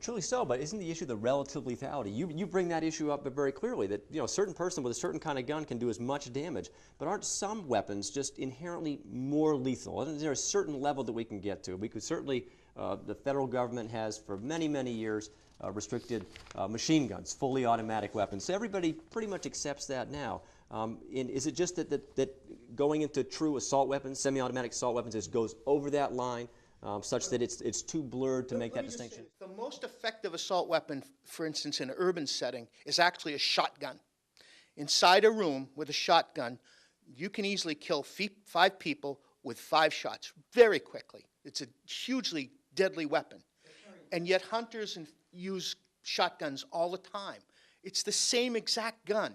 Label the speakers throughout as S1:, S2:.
S1: truly so, but isn't the issue the relative lethality? You bring that issue up very clearly, that a certain person with a certain kind of gun can do as much damage, but aren't some weapons just inherently more lethal? Isn't there a certain level that we can get to? We could certainly, the federal government has for many, many years restricted machine guns, fully automatic weapons. So everybody pretty much accepts that now. Is it just that going into true assault weapons, semi-automatic assault weapons, just goes over that line? Such that it's too blurred to make that distinction?
S2: The most effective assault weapon, for instance, in an urban setting, is actually a shotgun. Inside a room with a shotgun, you can easily kill 5 people with 5 shots very quickly. It's a hugely deadly weapon. And yet hunters use shotguns all the time. It's the same exact gun.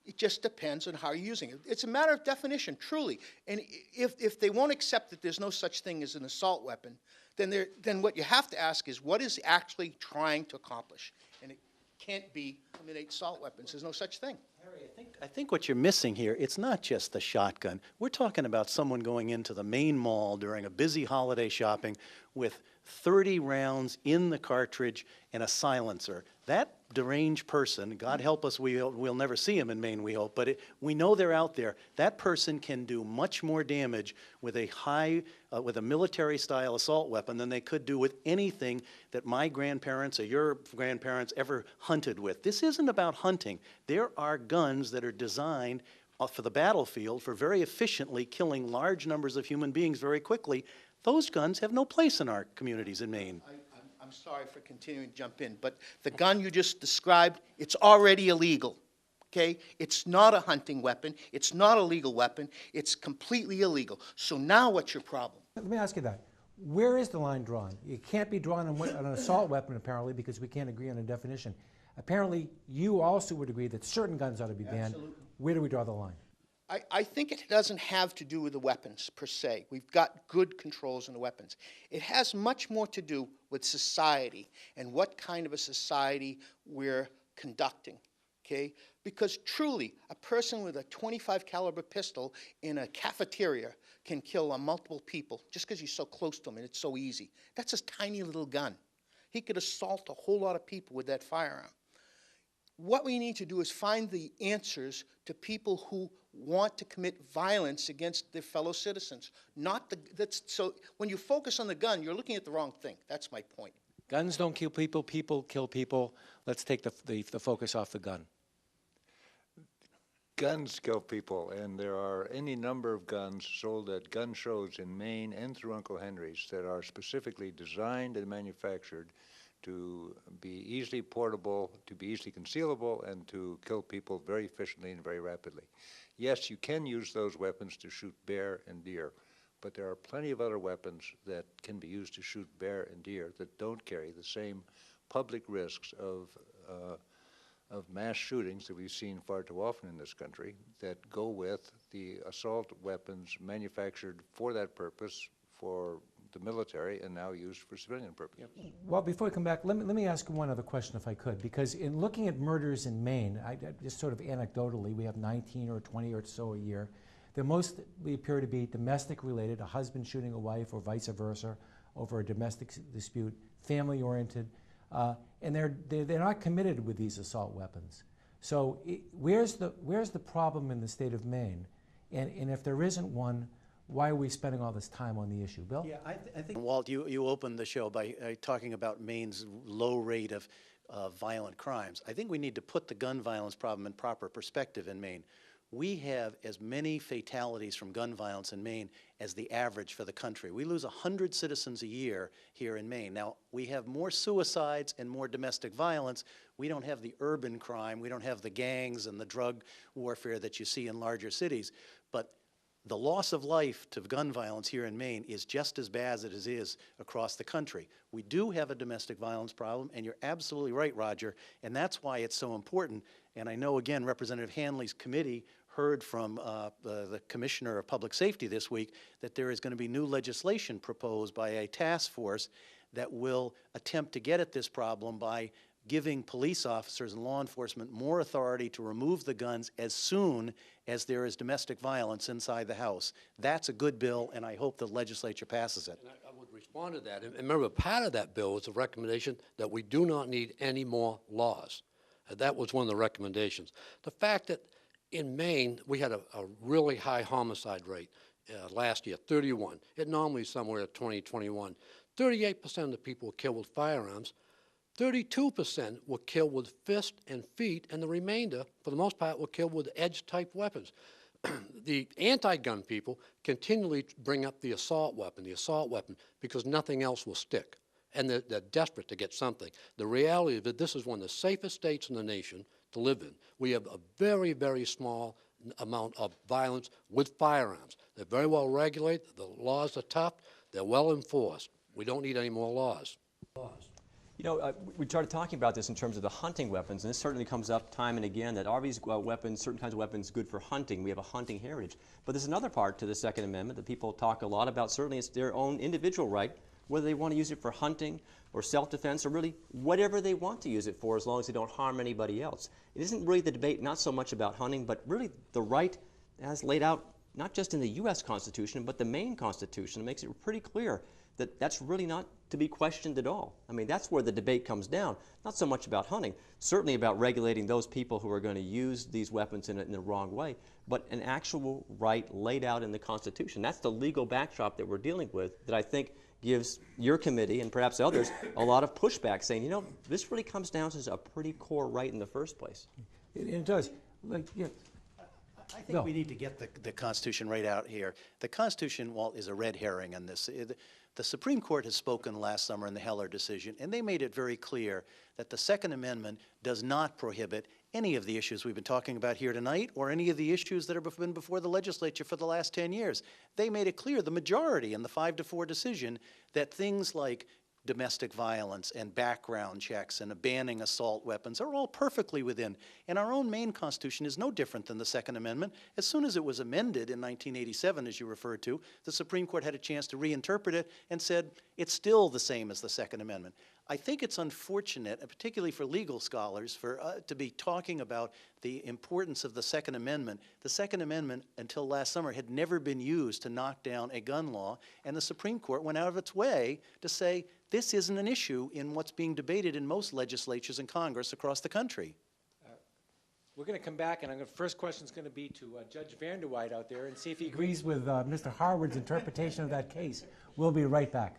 S2: It just depends on how you're using it. It's a matter of definition, truly. And if they won't accept that there's no such thing as an assault weapon, then what you have to ask is, what is it actually trying to accomplish? And it can't be eliminate assault weapons. There's no such thing.
S3: Harry, I think what you're missing here, it's not just the shotgun. We're talking about someone going into the main mall during a busy holiday shopping with 30 rounds in the cartridge and a silencer. That deranged person, God help us, we'll never see him in Maine, we hope, but we know they're out there. That person can do much more damage with with a military-style assault weapon than they could do with anything that my grandparents or your grandparents ever hunted with. This isn't about hunting. There are guns that are designed for the battlefield for very efficiently killing large numbers of human beings very quickly. Those guns have no place in our communities in Maine.
S2: I'm sorry for continuing to jump in, but the gun you just described, it's already illegal, okay? It's not a hunting weapon. It's not a legal weapon. It's completely illegal. So now what's your problem?
S4: Let me ask you that. Where is the line drawn? It can't be drawn on an assault weapon, apparently, because we can't agree on a definition. Apparently, you also would agree that certain guns ought to be banned.
S2: Absolutely.
S4: Where do we draw the line?
S2: I think it doesn't have to do with the weapons, per se. We've got good controls on the weapons. It has much more to do with society and what kind of a society we're conducting, okay? Because truly, a person with a .25 caliber pistol in a cafeteria can kill multiple people just because he's so close to them and it's so easy. That's a tiny little gun. He could assault a whole lot of people with that firearm. What we need to do is find the answers to people who want to commit violence against their fellow citizens. So when you focus on the gun, you're looking at the wrong thing. That's my point.
S5: Guns don't kill people, people kill people. Let's take the focus off the gun.
S6: Guns kill people, and there are any number of guns sold at gun shows in Maine and through Uncle Henry's that are specifically designed and manufactured to be easily portable, to be easily concealable, and to kill people very efficiently and very rapidly. Yes, you can use those weapons to shoot bear and deer, but there are plenty of other weapons that can be used to shoot bear and deer that don't carry the same public risks of mass shootings that we've seen far too often in this country that go with the assault weapons manufactured for that purpose, for the military, and now used for civilian purposes. Yep.
S4: Well, before we come back, let me ask one other question if I could, because in looking at murders in Maine, just sort of anecdotally, we have 19 or 20 or so a year. They mostly appear to be domestic related, a husband shooting a wife or vice versa over a domestic dispute, family oriented, and they're not committed with these assault weapons. So where's the problem in the state of Maine? And if there isn't one, why are we spending all this time on the issue? Bill?
S3: Yeah, I think, Walt, you opened the show by talking about Maine's low rate of violent crimes. I think we need to put the gun violence problem in proper perspective in Maine. We have as many fatalities from gun violence in Maine as the average for the country. We lose 100 citizens a year here in Maine. Now, we have more suicides and more domestic violence. We don't have the urban crime. We don't have the gangs and the drug warfare that you see in larger cities. But the loss of life to gun violence here in Maine is just as bad as it is across the country. We do have a domestic violence problem, and you're absolutely right, Roger, and that's why it's so important. And I know, again, Representative Hanley's committee heard from the Commissioner of Public Safety this week that there is going to be new legislation proposed by a task force that will attempt to get at this problem by giving police officers and law enforcement more authority to remove the guns as soon as there is domestic violence inside the house. That's a good bill, and I hope the legislature passes it.
S7: And I would respond to that. And remember, part of that bill was a recommendation that we do not need any more laws. That was one of the recommendations. The fact that in Maine, we had a really high homicide rate last year, 31. It normally is somewhere at 20, 21. 38% of the people were killed with firearms. 32% were killed with fist and feet, and the remainder, for the most part, were killed with edge-type weapons. The anti-gun people continually bring up the assault weapon, because nothing else will stick. And they're desperate to get something. The reality is that this is one of the safest states in the nation to live in. We have a very, very small amount of violence with firearms. They're very well regulated. The laws are tough. They're well enforced. We don't need any more laws.
S1: You know, we started talking about this in terms of the hunting weapons, and this certainly comes up time and again, that are these weapons, certain kinds of weapons, good for hunting? We have a hunting heritage. But there's another part to the Second Amendment that people talk a lot about. Certainly it's their own individual right, whether they want to use it for hunting or self-defense or really whatever they want to use it for, as long as they don't harm anybody else. It isn't really the debate not so much about hunting, but really the right as laid out not just in the U.S. Constitution, but the Maine Constitution. It makes it pretty clear that that's really not to be questioned at all. I mean, that's where the debate comes down, not so much about hunting, certainly about regulating those people who are going to use these weapons in the wrong way, but an actual right laid out in the Constitution. That's the legal backdrop that we're dealing with that I think gives your committee and perhaps others a lot of pushback, saying, you know, this really comes down to a pretty core right in the first place.
S4: It does. Like, yeah.
S3: I think we need to get the Constitution right out here. The Constitution, Walt, is a red herring on this. The Supreme Court has spoken last summer in the Heller decision, and they made it very clear that the Second Amendment does not prohibit any of the issues we've been talking about here tonight or any of the issues that have been before the legislature for the last 10 years. They made it clear, the majority in the 5-4 decision, that things like domestic violence and background checks and banning assault weapons are all perfectly within. And our own Maine Constitution is no different than the Second Amendment. As soon as it was amended in 1987, as you referred to, the Supreme Court had a chance to reinterpret it and said it's still the same as the Second Amendment. I think it's unfortunate, particularly for legal scholars, to be talking about the importance of the Second Amendment. The Second Amendment, until last summer, had never been used to knock down a gun law, and the Supreme Court went out of its way to say this isn't an issue in what's being debated in most legislatures and Congress across the country.
S5: We're going to come back, and the first question is going to be to Judge Vanderwide out there and see if he
S4: Agrees with Mr. Harwood's interpretation of that case. We'll be right back.